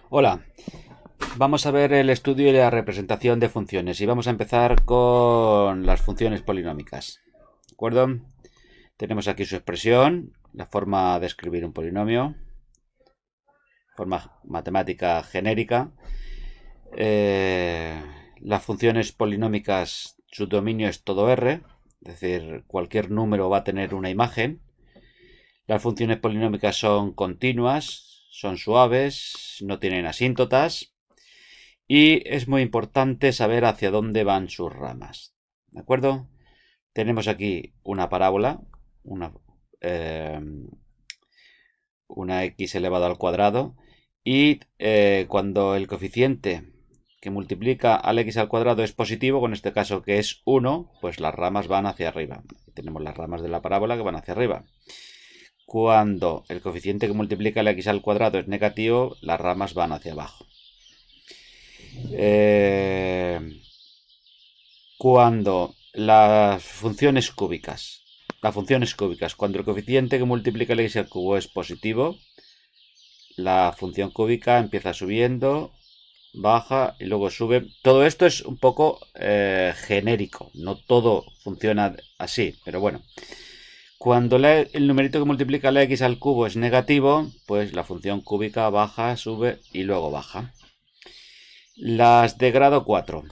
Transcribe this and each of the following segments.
Hola, vamos a ver el estudio y la representación de funciones y vamos a empezar con las funciones polinómicas. ¿De acuerdo? Tenemos aquí su expresión, la forma de escribir un polinomio, forma matemática genérica. Las funciones polinómicas, su dominio es todo R, es decir, cualquier número va a tener una imagen. Las funciones polinómicas son continuas, son suaves, no tienen asíntotas. Y es muy importante saber hacia dónde van sus ramas. ¿De acuerdo? Tenemos aquí una parábola, una, eh, una x elevado al cuadrado. Y cuando el coeficiente que multiplica al x al cuadrado es positivo, con este caso que es 1, pues las ramas van hacia arriba. Tenemos las ramas de la parábola que van hacia arriba. Cuando el coeficiente que multiplica el x al cuadrado es negativo, las ramas van hacia abajo. Cuando las funciones cúbicas, cuando el coeficiente que multiplica el x al cubo es positivo, la función cúbica empieza subiendo, baja y luego sube. Todo esto es un poco genérico, no todo funciona así, pero bueno. Cuando el numerito que multiplica la x al cubo es negativo, pues la función cúbica baja, sube y luego baja. Las de grado 4.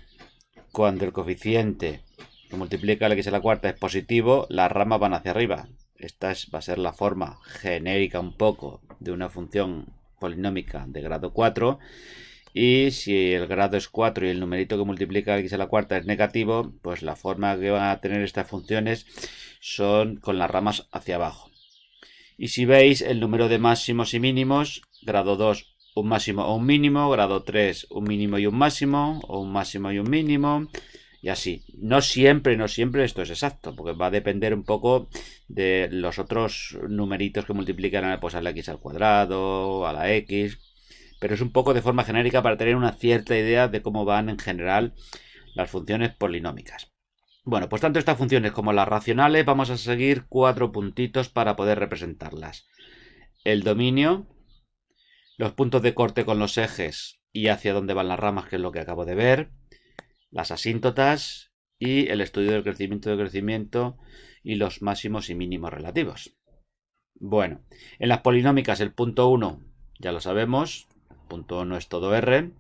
Cuando el coeficiente que multiplica el x a la cuarta es positivo, las ramas van hacia arriba. Esta va a ser la forma genérica un poco de una función polinómica de grado 4. Y si el grado es 4 y el numerito que multiplica el x a la cuarta es negativo, pues la forma que van a tener estas funciones son con las ramas hacia abajo. Y si veis el número de máximos y mínimos, grado 2 un máximo o un mínimo, grado 3 un mínimo y un máximo, o un máximo y un mínimo, y así. No siempre esto es exacto, porque va a depender un poco de los otros numeritos que multiplican pues, a la x al cuadrado, a la x, pero es un poco de forma genérica para tener una cierta idea de cómo van en general las funciones polinómicas. Bueno, pues tanto estas funciones como las racionales vamos a seguir 4 puntitos para poder representarlas. El dominio, los puntos de corte con los ejes y hacia dónde van las ramas, que es lo que acabo de ver, las asíntotas y el estudio del crecimiento y los máximos y mínimos relativos. Bueno, en las polinómicas el punto 1 ya lo sabemos, el punto 1 es todo R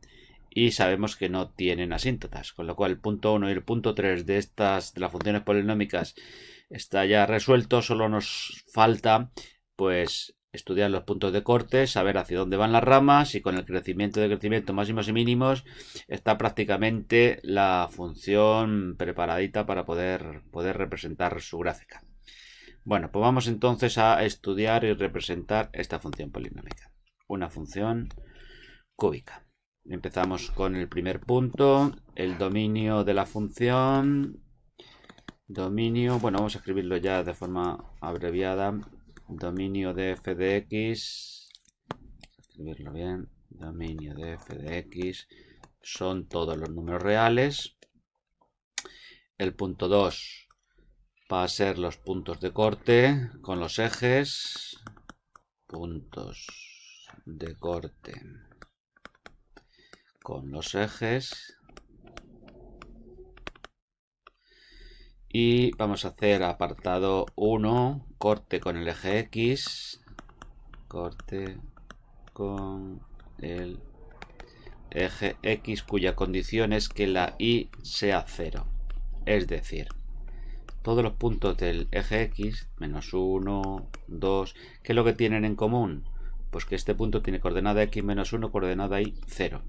y sabemos que no tienen asíntotas, con lo cual el punto 1 y el punto 3 de las funciones polinómicas está ya resuelto, solo nos falta pues estudiar los puntos de corte, saber hacia dónde van las ramas y con el crecimiento máximos y mínimos está prácticamente la función preparadita para poder representar su gráfica. Bueno, pues vamos entonces a estudiar y representar esta función polinómica. Una función cúbica. Empezamos con el primer punto, el dominio de la función. Dominio, bueno, vamos a escribirlo ya de forma abreviada. Dominio de f de x. Escribirlo bien. Dominio de f de x son todos los números reales. El punto 2 va a ser los puntos de corte con los ejes. Puntos de corte con los ejes. Y vamos a hacer apartado 1, corte con el eje X. Corte con el eje X cuya condición es que la Y sea 0. Es decir, todos los puntos del eje X, menos 1, 2, ¿qué es lo que tienen en común? Pues que este punto tiene coordenada X menos 1, coordenada Y 0.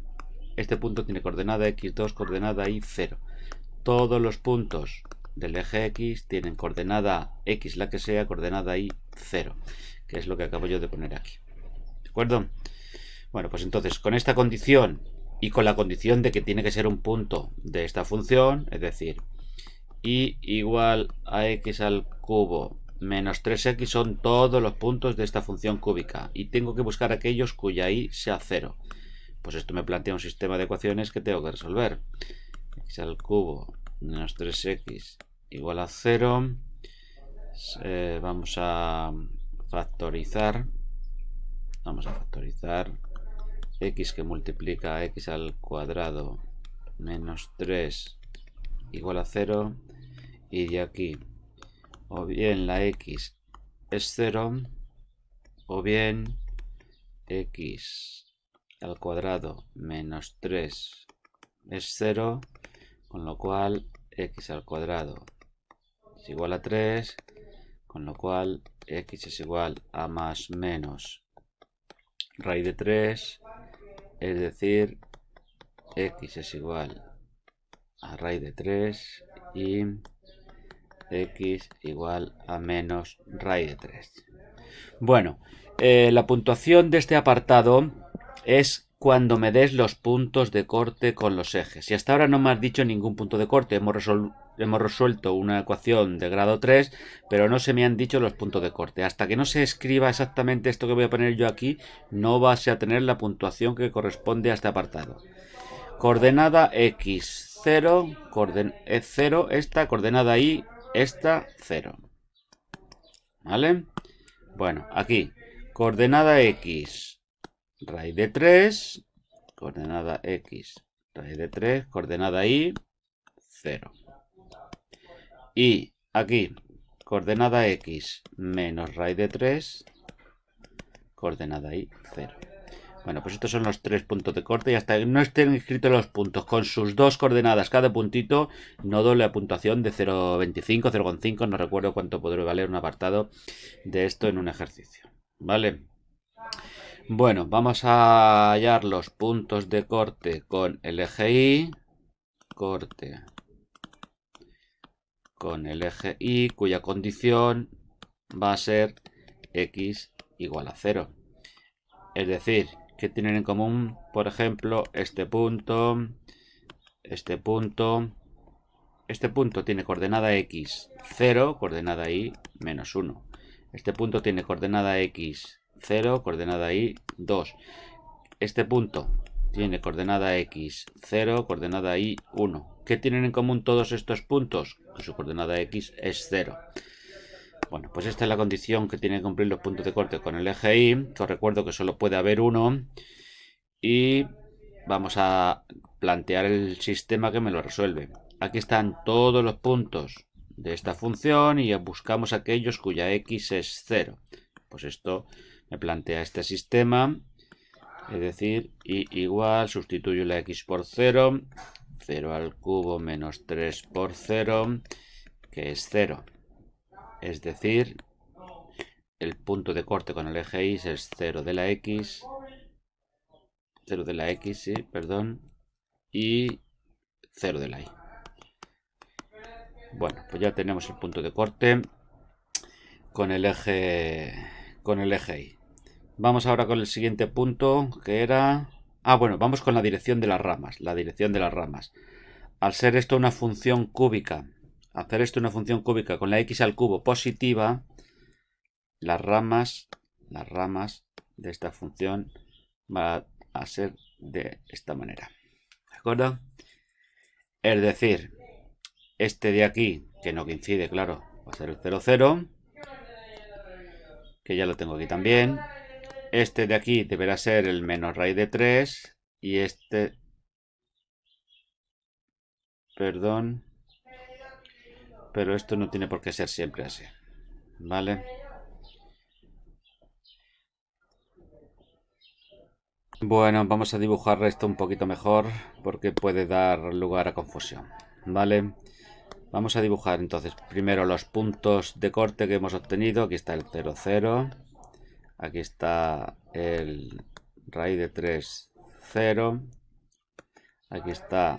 Este punto tiene coordenada X2, coordenada Y 0. Todos los puntos del eje X tienen coordenada X la que sea, coordenada Y 0, que es lo que acabo yo de poner aquí. ¿De acuerdo? Bueno, pues entonces con esta condición y con la condición de que tiene que ser un punto de esta función, es decir, y igual a x al cubo menos 3x son todos los puntos de esta función cúbica y tengo que buscar aquellos cuya y sea 0. Pues esto me plantea un sistema de ecuaciones que tengo que resolver. X al cubo menos 3x igual a 0. Vamos a factorizar x que multiplica a x al cuadrado menos 3 igual a 0, y de aquí o bien la x es 0 o bien x al cuadrado menos 3 es 0, con lo cual x al cuadrado es igual a 3, con lo cual x es igual a más menos raíz de 3, es decir, x es igual a raíz de 3 y x igual a menos raíz de 3. Bueno, la puntuación de este apartado es cuando me des los puntos de corte con los ejes. Y hasta ahora no me has dicho ningún punto de corte. Hemos resuelto una ecuación de grado 3, pero no se me han dicho los puntos de corte. Hasta que no se escriba exactamente esto que voy a poner yo aquí, no vas a tener la puntuación que corresponde a este apartado. Coordenada x, 0, 0, esta, coordenada y, esta, 0. ¿Vale? Bueno, aquí, coordenada x, raíz de 3, coordenada x, raíz de 3, coordenada y, 0. Y aquí, coordenada x menos raíz de 3, coordenada y, 0. Bueno, pues estos son los 3 puntos de corte y hasta que no estén escritos los puntos con sus 2 coordenadas cada puntito, no doy la puntuación de 0,25, 0,5, no recuerdo cuánto podrá valer un apartado de esto en un ejercicio. ¿Vale? Bueno, vamos a hallar los puntos de corte con el eje Y, corte con el eje Y, cuya condición va a ser x igual a 0. Es decir, que tienen en común, por ejemplo, este punto tiene coordenada x 0, coordenada y menos 1. Este punto tiene coordenada x 0, coordenada y 2. Este punto tiene coordenada x 0, coordenada y 1. ¿Qué tienen en común todos estos puntos? Pues su coordenada x es 0. Bueno, pues esta es la condición que tienen que cumplir los puntos de corte con el eje Y, que os recuerdo que solo puede haber uno. Y vamos a plantear el sistema que me lo resuelve. Aquí están todos los puntos de esta función y buscamos aquellos cuya x es 0. Pues esto me plantea este sistema, es decir, y igual, sustituyo la x por 0, 0 al cubo menos 3 por 0, que es 0. Es decir, el punto de corte con el eje Y es 0 de la x, 0 de la x, sí, perdón, y 0 de la y. Bueno, pues ya tenemos el punto de corte con el eje Y. Vamos ahora con el siguiente punto, que era... bueno, vamos con la dirección de las ramas. La dirección de las ramas. Al ser esto una función cúbica, con la x al cubo positiva, las ramas de esta función van a ser de esta manera. ¿De acuerdo? Es decir, este de aquí, que no coincide, claro, va a ser el 0, 0, que ya lo tengo aquí también. Este de aquí deberá ser el menos raíz de 3 y este... Perdón. Pero esto no tiene por qué ser siempre así. ¿Vale? Bueno, vamos a dibujar esto un poquito mejor porque puede dar lugar a confusión. ¿Vale? Vamos a dibujar entonces primero los puntos de corte que hemos obtenido. Aquí está el 0, 0. Aquí está el raíz de 3, 0. Aquí está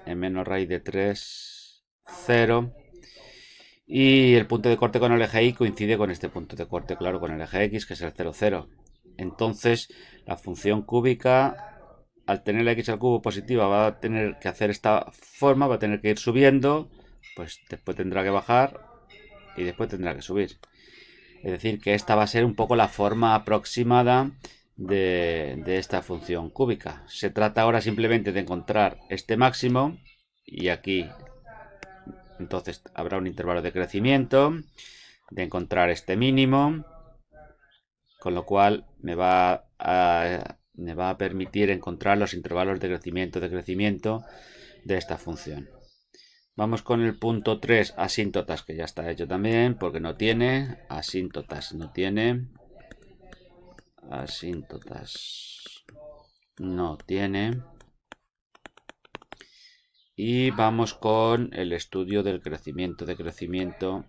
el menos raíz de 3, 0. Y el punto de corte con el eje Y coincide con este punto de corte, claro, con el eje X, que es el 0, 0. Entonces, la función cúbica, al tener la x al cubo positiva, va a tener que hacer esta forma, va a tener que ir subiendo, pues después tendrá que bajar y después tendrá que subir. Es decir, que esta va a ser un poco la forma aproximada de esta función cúbica. Se trata ahora simplemente de encontrar este máximo y aquí entonces habrá un intervalo de crecimiento, de encontrar este mínimo, con lo cual me va a me va a permitir encontrar los intervalos de crecimiento de esta función. Vamos con el punto 3, asíntotas, que ya está hecho también, porque no tiene. Asíntotas no tiene. Asíntotas no tiene. Y vamos con el estudio del crecimiento,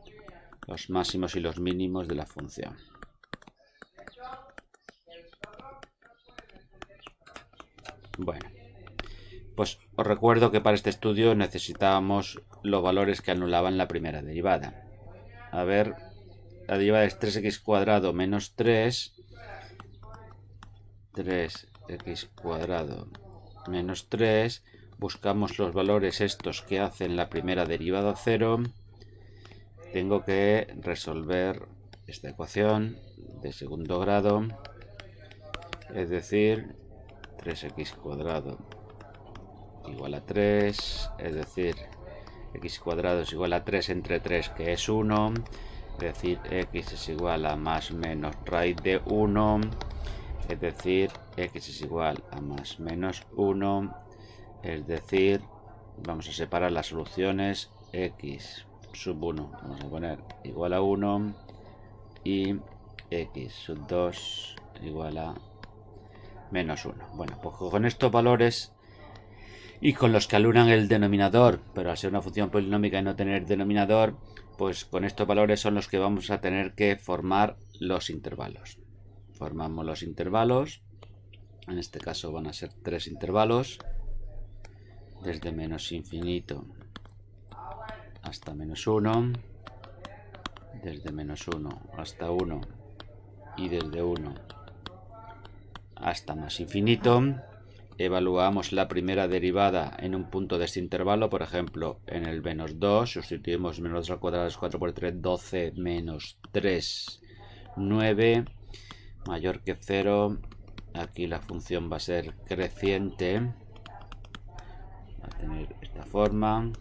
los máximos y los mínimos de la función. Bueno, pues os recuerdo que para este estudio necesitábamos los valores que anulaban la primera derivada. A ver, la derivada es 3x cuadrado menos 3. 3x cuadrado menos 3. Buscamos los valores estos que hacen la primera derivada 0. Tengo que resolver esta ecuación de segundo grado, es decir, 3x cuadrado igual a 3, es decir, x cuadrado es igual a 3 entre 3, que es 1, es decir, x es igual a más menos raíz de 1, es decir, x es igual a más menos 1, es decir, vamos a separar las soluciones, x sub 1, vamos a poner igual a 1, y x sub 2 igual a menos 1. Bueno, pues con estos valores y con los que anulan el denominador, pero al ser una función polinómica y no tener denominador, pues con estos valores son los que vamos a tener que formar los intervalos. Formamos los intervalos, en este caso van a ser 3 intervalos, desde menos infinito hasta menos 1, desde menos 1 hasta 1 y desde 1 hasta más infinito. Evaluamos la primera derivada en un punto de este intervalo, por ejemplo, en el menos 2, sustituimos menos 2 al cuadrado es 4 por 3, 12 menos 3, 9, mayor que 0. Aquí la función va a ser creciente, va a tener esta forma.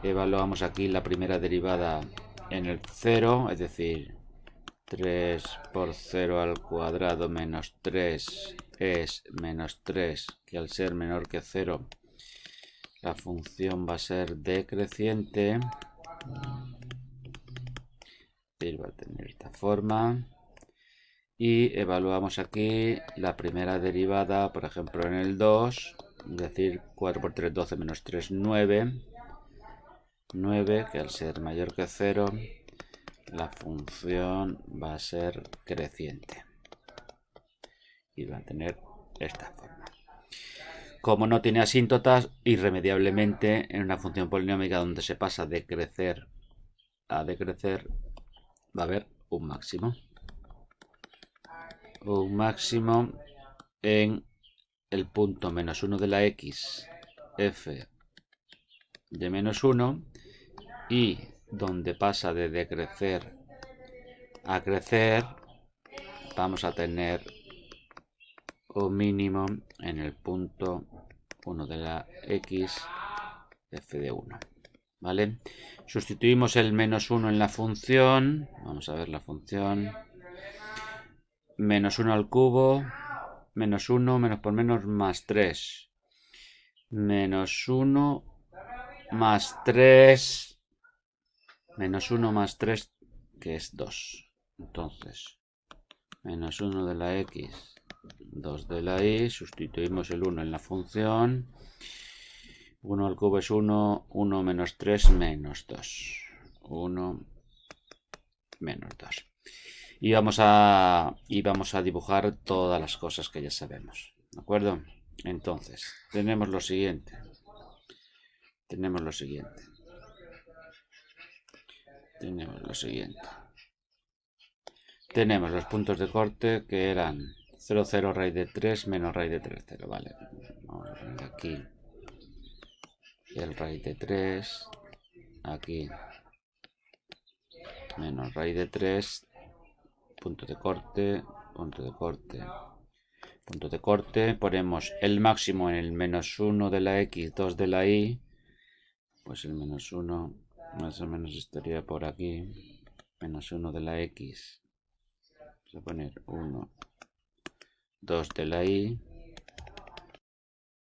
Evaluamos aquí la primera derivada en el 0, es decir, 3 por 0 al cuadrado menos 3 es menos 3, que al ser menor que 0 la función va a ser decreciente y va a tener esta forma. Y evaluamos aquí la primera derivada, por ejemplo en el 2, es decir, 4 por 3, 12 menos 3, 9, 9, que al ser mayor que 0 la función va a ser creciente y va a tener esta forma. Como no tiene asíntotas, irremediablemente en una función polinómica donde se pasa de crecer a decrecer va a haber un máximo. Un máximo en el punto menos 1 de la x, f de menos 1, y donde pasa de decrecer a crecer vamos a tener un mínimo en el punto 1 de la x, f de 1. ¿Vale? Sustituimos el menos 1 en la función. Vamos a ver la función. Menos 1 al cubo. Menos 1 menos por menos más 3. Menos 1 más 3. Menos 1 más 3, que es 2. Entonces, menos 1 de la x, 2 de la y. Sustituimos el 1 en la función. 1 al cubo es 1, 1 menos 3, menos 2. 1 menos 2. Y vamos a dibujar todas las cosas que ya sabemos. ¿De acuerdo? Entonces, tenemos lo siguiente. Tenemos los puntos de corte que eran 0, 0, raíz de 3, menos raíz de 3, 0. Vale. Vamos a poner aquí el raíz de 3, aquí menos raíz de 3, punto de corte, punto de corte, punto de corte. Ponemos el máximo en el menos 1 de la x, 2 de la y. Pues el menos 1 más o menos estaría por aquí. Menos 1 de la x. Vamos a poner 1 2 de la y